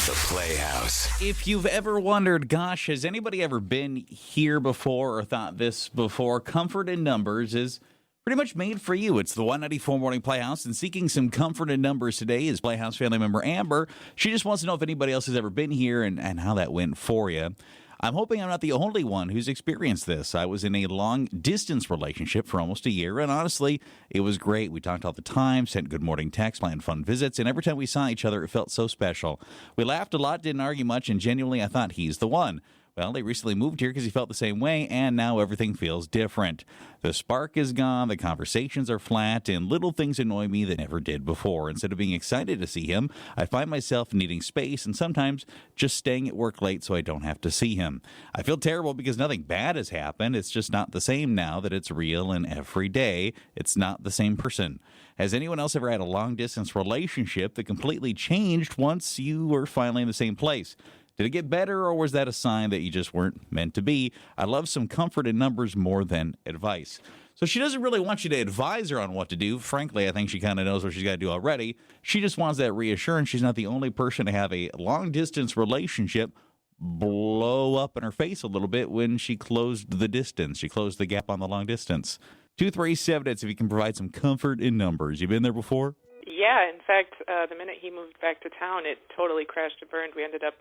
The Playhouse. If you've ever wondered, gosh, has anybody ever been here before or thought this before? Comfort in Numbers is pretty much made for you. It's the 194 Morning Playhouse, and seeking some comfort in numbers today is Playhouse family member Amber. She just wants to know if anybody else has ever been here and how that went for you. I'm hoping I'm not the only one who's experienced this. I was in a long-distance relationship for almost a year, and honestly, it was great. We talked all the time, sent good morning texts, planned fun visits, and every time we saw each other, it felt so special. We laughed a lot, didn't argue much, and genuinely, I thought he's the one. Well, they recently moved here because he felt the same way, and now everything feels different. The spark is gone, the conversations are flat, and little things annoy me that never did before. Instead of being excited to see him, I find myself needing space and sometimes just staying at work late so I don't have to see him. I feel terrible because nothing bad has happened. It's just not the same now that it's real, and every day it's not the same person. Has anyone else ever had a long-distance relationship that completely changed once you were finally in the same place? Did it get better, or was that a sign that you just weren't meant to be? I love some comfort in numbers more than advice. So she doesn't really want you to advise her on what to do. Frankly, I think she kind of knows what she's got to do already. She just wants that reassurance she's not the only person to have a long-distance relationship blow up in her face a little bit when she closed the distance. She closed the gap on the long distance. 237, if you can provide some comfort in numbers. You been there before? Yeah, in fact, the minute he moved back to town, it totally crashed and burned. We ended up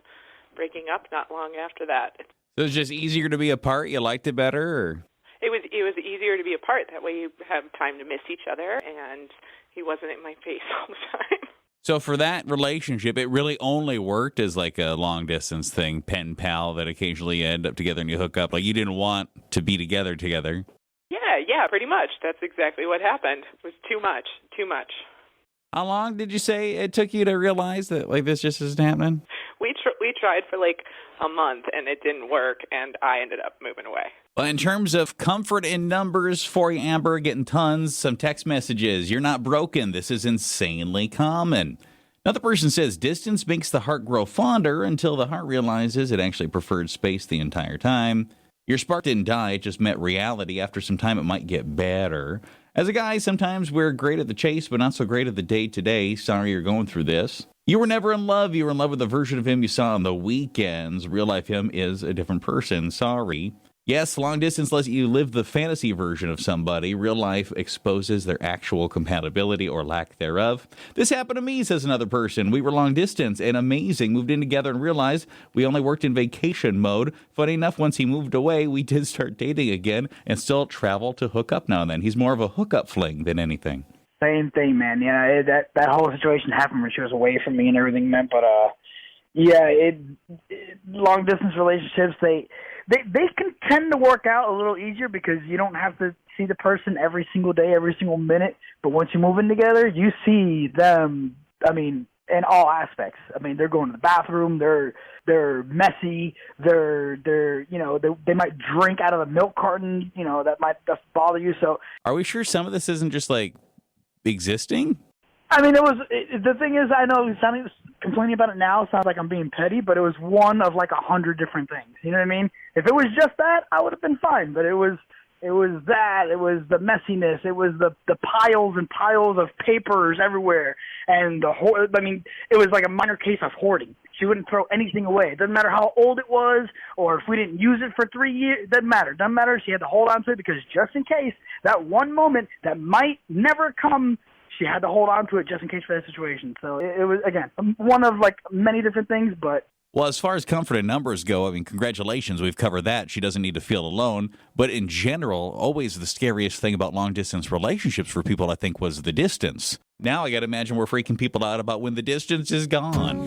breaking up not long after that. So it was just easier to be apart? You liked it better? Or? It was easier to be apart. That way you have time to miss each other, and he wasn't in my face all the time. So for that relationship, it really only worked as like a long-distance thing, pen pal, that occasionally you end up together and you hook up. Like you didn't want to be together. Yeah, pretty much. That's exactly what happened. It was too much. How long did you say it took you to realize that like this just isn't happening? We tried for like a month, and it didn't work, and I ended up moving away. Well, in terms of comfort in numbers for you, Amber, getting tons, some text messages. You're not broken. This is insanely common. Another person says distance makes the heart grow fonder until the heart realizes it actually preferred space the entire time. Your spark didn't die. It just met reality. After some time, it might get better. As a guy, sometimes we're great at the chase, but not so great at the day-to-day. Sorry you're going through this. You were never in love. You were in love with the version of him you saw on the weekends. Real-life him is a different person. Sorry. Yes, long distance lets you live the fantasy version of somebody. Real life exposes their actual compatibility or lack thereof. This happened to me, says another person. We were long distance and amazing. Moved in together and realized we only worked in vacation mode. Funny enough, once he moved away, we did start dating again and still travel to hook up now and then. He's more of a hookup fling than anything. Same thing, man. Yeah, that whole situation happened when she was away from me and everything, man. But long distance relationships, they can tend to work out a little easier because you don't have to see the person every single day, every single minute. But once you move in together, you see them, in all aspects. They're going to the bathroom, they're messy, they might drink out of a milk carton, that might bother you. So are we sure some of this isn't just like existing? The thing is, I know complaining about it now sounds like I'm being petty, but it was one of like 100 different things. You know what I mean? If it was just that, I would have been fine. But it was that. It was the messiness. It was the piles and piles of papers everywhere, and it was like a minor case of hoarding. She wouldn't throw anything away. It doesn't matter how old it was, or if we didn't use it for 3 years. It doesn't matter. She had to hold on to it because just in case that one moment that might never come, she had to hold on to it just in case for that situation. So it was, again, one of like many different things, but... Well, as far as comfort in numbers go, congratulations, we've covered that. She doesn't need to feel alone. But in general, always the scariest thing about long-distance relationships for people, I think, was the distance. Now I got to imagine we're freaking people out about when the distance is gone.